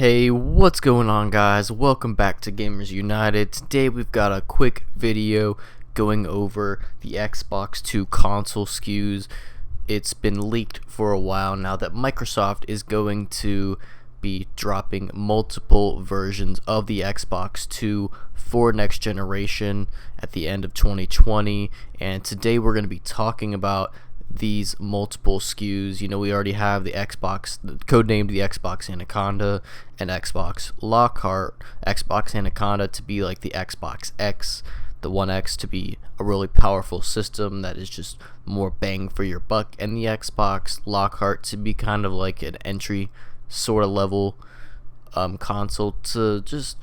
Hey, what's going on, guys? Welcome back to Gamers United. Today we've got a quick video going over the Xbox 2 console SKUs. It's been leaked for a while now that Microsoft is going to be dropping multiple versions of the Xbox 2 for next generation at the end of 2020, and today we're going to be talking about these multiple SKUs. We already have the Xbox, codenamed the Xbox Anaconda, and Xbox Lockhart. Xbox Anaconda to be like the Xbox2X, the 1X to be a really powerful system that is just more bang for your buck, and the Xbox Lockhart to be kind of like an entry sort of level console to just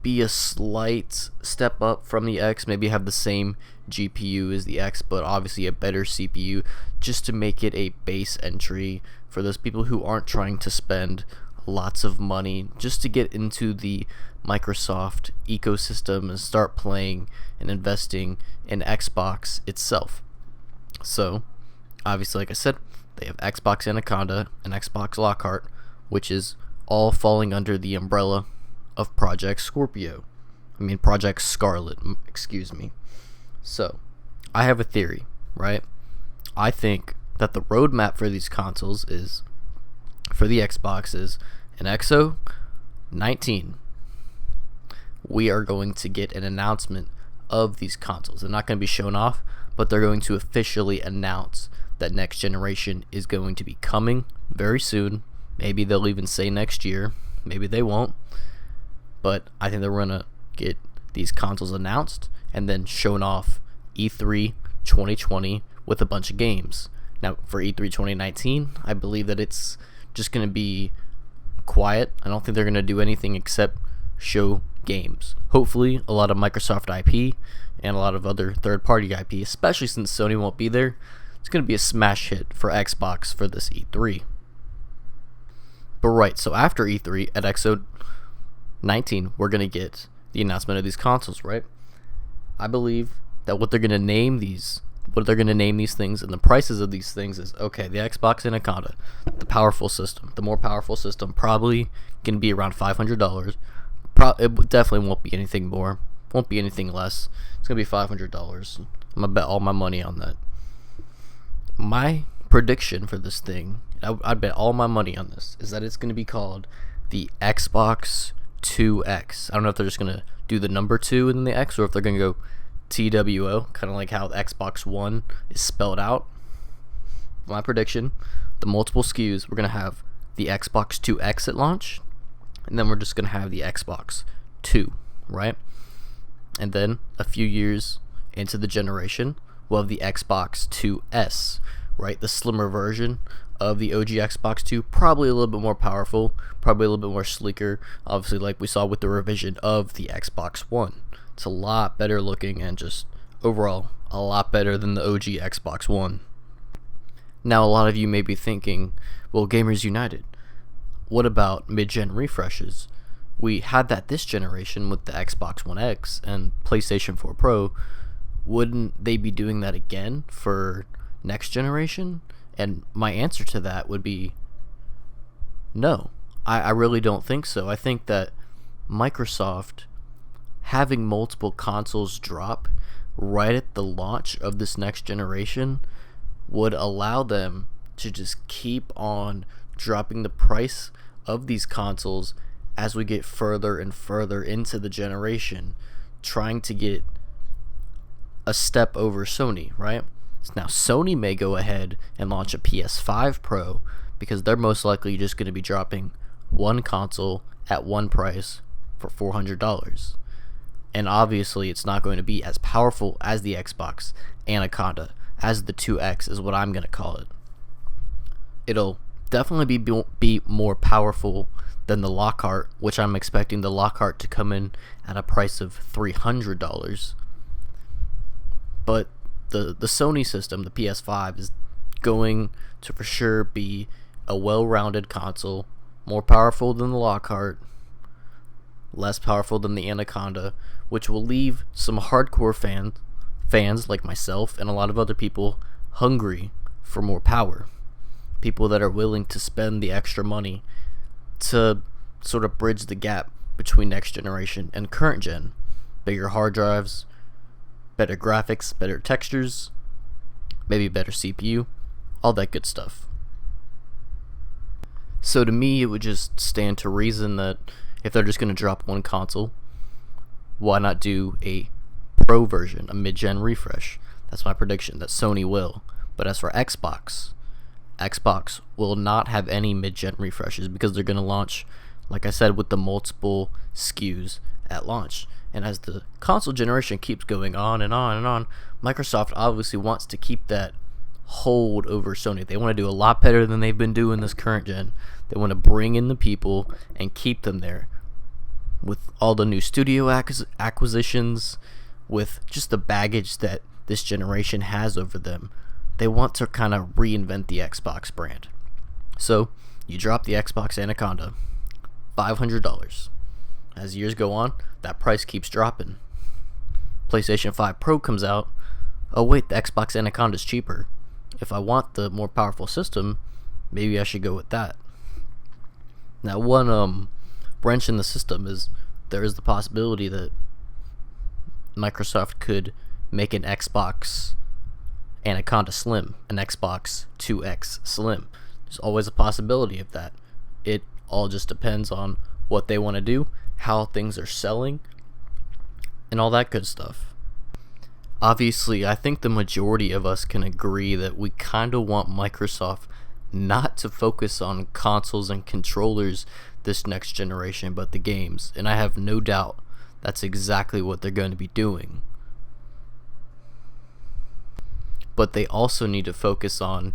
be a slight step up from the X, maybe have the same GPU as the X, but obviously a better CPU, just to make it a base entry for those people who aren't trying to spend lots of money, just to get into the Microsoft ecosystem and start playing and investing in Xbox itself. So obviously, like I said, they have Xbox Anaconda and Xbox Lockhart, which is all falling under the umbrella of Project Scarlett, excuse me. So, I have a theory, right? I think that the roadmap for these consoles is, for the Xbox, is an XO19. We are going to get an announcement of these consoles. They're not going to be shown off, but they're going to officially announce that next generation is going to be coming very soon. Maybe they'll even say next year. Maybe they won't. But I think they're going to get these consoles announced and then shown off E3 2020 with a bunch of games. Now, for E3 2019, I believe that it's just going to be quiet. I don't think they're going to do anything except show games. Hopefully, a lot of Microsoft IP and a lot of other third-party IP, especially since Sony won't be there. It's going to be a smash hit for Xbox for this E3. But right, so after E3 at XO19, we're going to get the announcement of these consoles, right? I believe that what they're going to name these things and the prices of these things is, okay, the Xbox Anaconda, the powerful system, the more powerful system, probably going to be around $500. It definitely won't be anything more, won't be anything less. It's going to be $500. I'm going to bet all my money on that. My prediction for this thing, I'd bet all my money on this, is that it's going to be called the Xbox2X. I don't know if they're just going to do the number 2 in the X, or if they're going to go TWO, kind of like how the Xbox One is spelled out. My prediction, the multiple SKUs, we're going to have the Xbox2X at launch, and then we're just going to have the Xbox 2, right? And then a few years into the generation, we'll have the Xbox2S, right? The slimmer version of the OG Xbox 2, probably a little bit more powerful, probably a little bit more sleeker, obviously like we saw with the revision of the Xbox One. It's a lot better looking and just overall a lot better than the OG Xbox One. Now, a lot of you may be thinking, well, Gamers United, what about MidGen refreshes? We had that this generation with the Xbox One X and PlayStation 4 Pro. Wouldn't they be doing that again for next generation? And my answer to that would be no. I really don't think so. I think that Microsoft having multiple consoles drop right at the launch of this next generation would allow them to just keep on dropping the price of these consoles as we get further and further into the generation, trying to get a step over Sony, right? Now, Sony may go ahead and launch a PS5 Pro because they're most likely just going to be dropping one console at one price for $400. And obviously, it's not going to be as powerful as the Xbox Anaconda, as the 2X is what I'm going to call it. It'll definitely be more powerful than the Lockhart, which I'm expecting the Lockhart to come in at a price of $300. But the Sony system, the PS5, is going to for sure be a well-rounded console, more powerful than the Lockhart, less powerful than the Anaconda, which will leave some hardcore fans like myself and a lot of other people hungry for more power. People that are willing to spend the extra money to sort of bridge the gap between next generation and current gen. Bigger hard drives, better graphics, better textures, maybe better CPU, all that good stuff. So to me, it would just stand to reason that if they're just going to drop one console, why not do a Pro version, a mid-gen refresh? That's my prediction, that Sony will. But as for Xbox will not have any mid-gen refreshes because they're going to launch, like I said, with the multiple SKUs at launch. And as the console generation keeps going on and on and on, Microsoft obviously wants to keep that hold over Sony. They want to do a lot better than they've been doing this current gen. They want to bring in the people and keep them there with all the new studio acquisitions, with just the baggage that this generation has over them. They want to kind of reinvent the Xbox brand. So you drop the Xbox Anaconda, $500. As years go on, that price keeps dropping. PlayStation 5 Pro comes out. Oh wait, the Xbox Anaconda is cheaper. If I want the more powerful system, maybe I should go with that. Now, one wrench in the system is there is the possibility that Microsoft could make an Xbox Anaconda Slim, an Xbox2X Slim. There's always a possibility of that. It all just depends on what they want to do, how things are selling, and all that good stuff. Obviously, I think the majority of us can agree that we kind of want Microsoft not to focus on consoles and controllers this next generation, but the games. And I have no doubt that's exactly what they're going to be doing. But they also need to focus on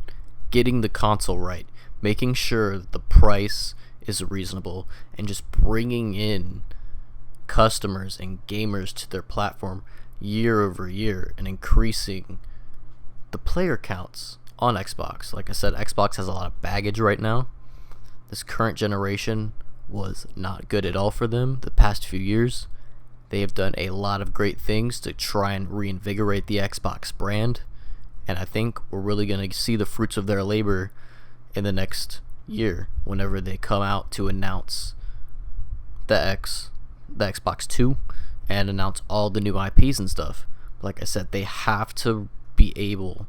getting the console right, making sure that the price is reasonable, and just bringing in customers and gamers to their platform year over year and increasing the player counts on Xbox. Like I said, Xbox has a lot of baggage right now. This current generation was not good at all for them the past few years. They have done a lot of great things to try and reinvigorate the Xbox brand, and I think we're really going to see the fruits of their labor in the next year whenever they come out to announce the Xbox2 and announce all the new IPs and stuff. Like I said, they have to be able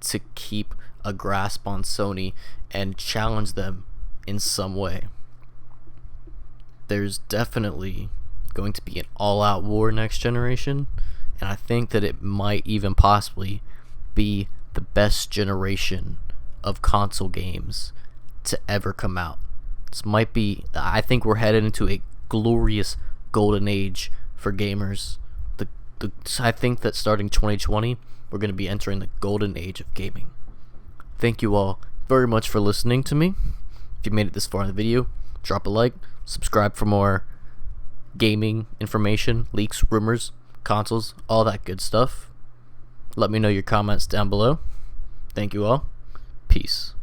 to keep a grasp on Sony and challenge them in some way. There's definitely going to be an all-out war next generation, and I think that it might even possibly be the best generation of console games to ever come out. This might be, I think we're headed into a glorious golden age for gamers. I think that starting 2020, we're going to be entering the golden age of gaming. Thank you all very much for listening to me. If you made it this far in the video, drop a like, subscribe for more gaming information, leaks, rumors, consoles, all that good stuff. Let me know your comments down below. Thank you all. Peace.